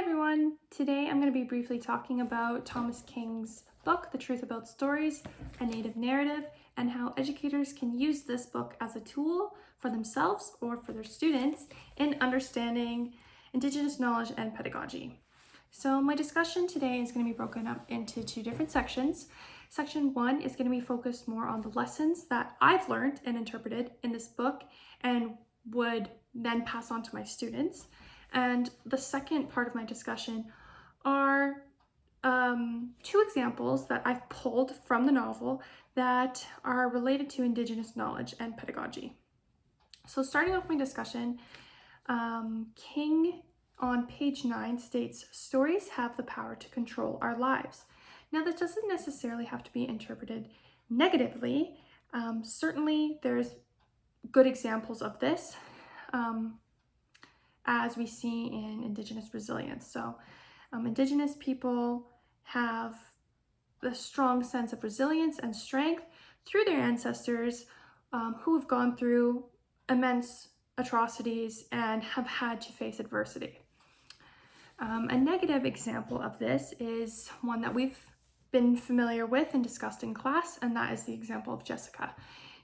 everyone! Today I'm going to be briefly talking about Thomas King's book, The Truth About Stories, A Native Narrative, and how educators can use this book as a tool for themselves or for their students in understanding Indigenous knowledge and pedagogy. So my discussion today is going to be broken up into two different sections. Section 1 is going to be focused more on the lessons that I've learned and interpreted in this book and would then pass on to my students. And the second part of my discussion are two examples that I've pulled from the novel that are related to Indigenous knowledge and pedagogy. So starting off my discussion, King on page 9 states, "Stories have the power to control our lives." Now, this doesn't necessarily have to be interpreted negatively. Certainly, there's good examples of this, as we see in Indigenous resilience. So Indigenous people have a strong sense of resilience and strength through their ancestors who have gone through immense atrocities and have had to face adversity. A negative example of this is one that we've been familiar with and discussed in class, and that is the example of Jessica.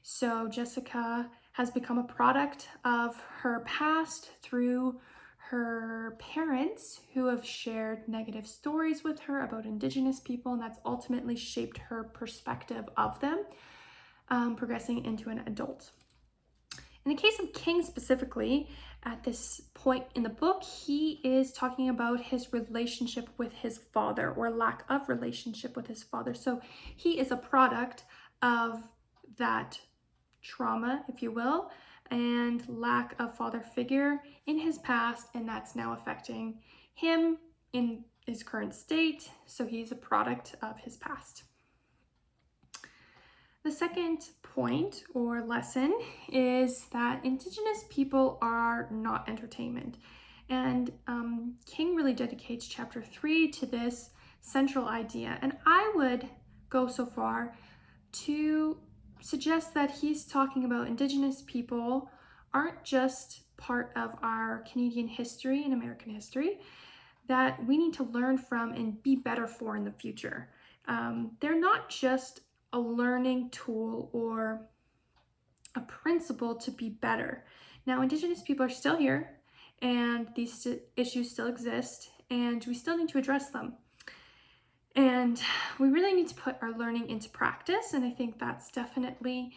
So Jessica has become a product of her past through her parents who have shared negative stories with her about Indigenous people, and that's ultimately shaped her perspective of them, progressing into an adult. In the case of King specifically, at this point in the book, he is talking about his relationship with his father, or lack of relationship with his father. So he is a product of that trauma, if you will, and lack of father figure in his past, and that's now affecting him in his current state. So he's a product of his past. The second point or lesson is that Indigenous people are not entertainment. And King really dedicates chapter 3 to this central idea. And I would go so far to suggest that he's talking about Indigenous people aren't just part of our Canadian history and American history that we need to learn from and be better for in the future. They're not just a learning tool or a principle to be better. Now, Indigenous people are still here, and these issues still exist, and we still need to address them. And we really need to put our learning into practice, and I think that's definitely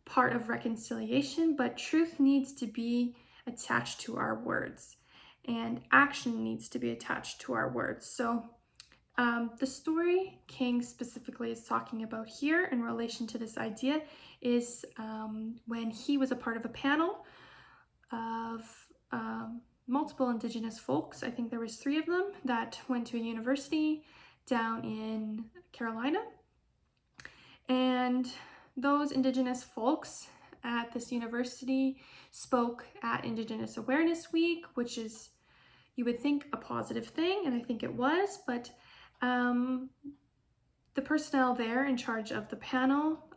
part of reconciliation, but truth needs to be attached to our words, and action needs to be attached to our words. So the story King specifically is talking about here in relation to this idea is when he was a part of a panel of multiple Indigenous folks. I think there was 3 of them that went to a university down in Carolina. And those Indigenous folks at this university spoke at Indigenous Awareness Week, which is, you would think, a positive thing, and I think it was, but the personnel there in charge of the panel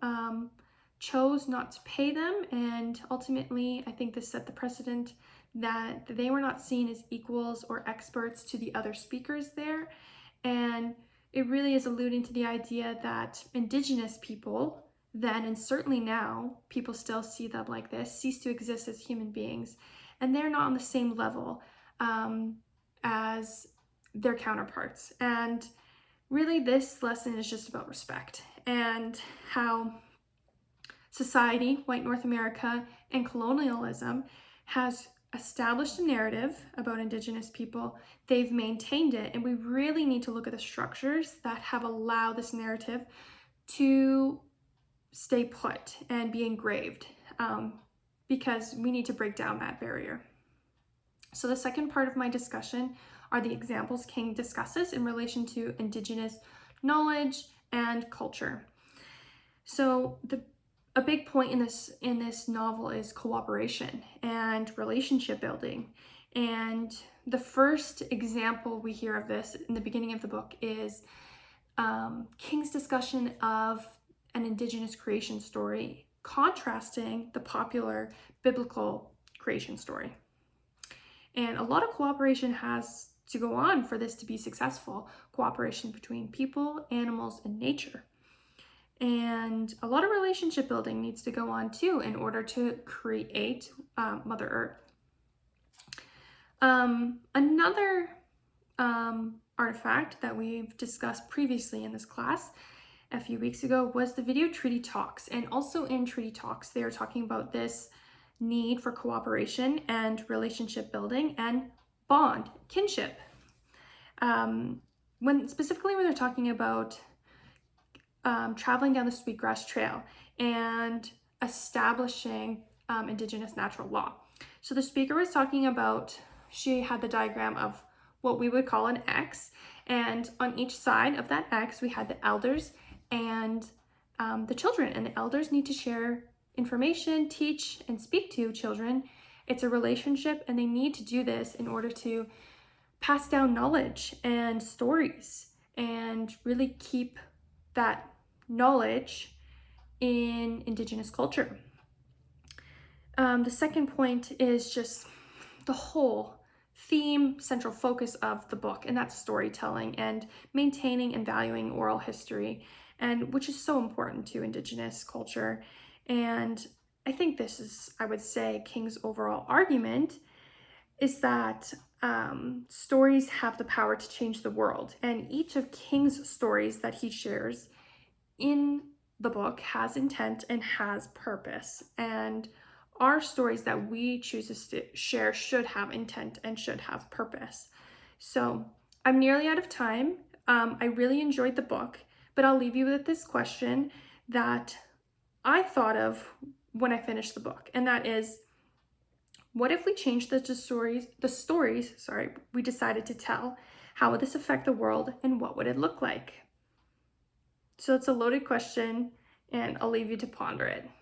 chose not to pay them, and ultimately I think this set the precedent that they were not seen as equals or experts to the other speakers there. And it really is alluding to the idea that Indigenous people then, and certainly now, people still see them like this, cease to exist as human beings, and they're not on the same level as their counterparts. And really, this lesson is just about respect and how society, white North America, and colonialism has established a narrative about Indigenous people. They've maintained it, and we really need to look at the structures that have allowed this narrative to stay put and be engraved, because we need to break down that barrier. So the second part of my discussion are the examples King discusses in relation to Indigenous knowledge and culture. So a big point in this novel is cooperation and relationship building. And the first example we hear of this in the beginning of the book is King's discussion of an Indigenous creation story, contrasting the popular biblical creation story. And a lot of cooperation has to go on for this to be successful. Cooperation between people, animals, and nature. And a lot of relationship building needs to go on too in order to create Mother Earth. Another artifact that we've discussed previously in this class a few weeks ago was the video Treaty Talks. And also in Treaty Talks, they are talking about this need for cooperation and relationship building and bond, kinship. Specifically when they're talking about traveling down the Sweetgrass Trail and establishing Indigenous natural law. So the speaker was talking about, she had the diagram of what we would call an X, and on each side of that X we had the elders and the children, and the elders need to share information, teach, and speak to children. It's a relationship, and they need to do this in order to pass down knowledge and stories and really keep that knowledge in Indigenous culture. The second point is just the whole theme, central focus of the book, and that's storytelling and maintaining and valuing oral history, and which is so important to Indigenous culture. And I think this is, I would say, King's overall argument is that stories have the power to change the world, and each of King's stories that he shares in the book has intent and has purpose, and our stories that we choose to share should have intent and should have purpose. So I'm nearly out of time. I really enjoyed the book, but I'll leave you with this question that I thought of when I finished the book, and that is, what if we changed the stories we decided to tell? How would this affect the world, and what would it look like? So it's a loaded question, and I'll leave you to ponder it.